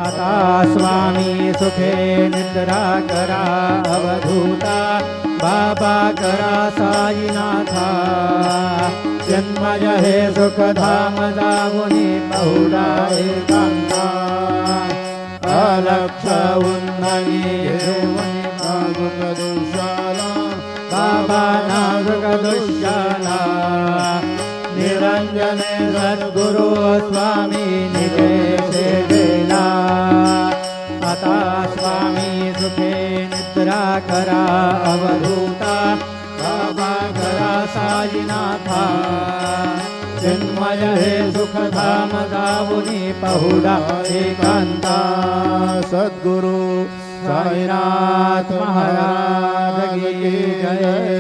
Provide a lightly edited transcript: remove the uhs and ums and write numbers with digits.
आता स्वामी सुखे निद्रा करा अवधूता बाबा करा साईनाथा जन्मज हे सुखधाम जाऊनी पहुडा एकांता अलक्ष उन्ननी घेऊनी नाजुक दुशाला बाबा नाजुक दुशाला निरंजने सद्गुरु स्वामी निजे सेवेला आता स्वामी सुखे निद्रा करा अवधूता बाबा करा साईनाथा जन्मय हे सुखधाम जाऊनी पहुडा एकांता सद्गुरु साईनाथ महाराज की जय।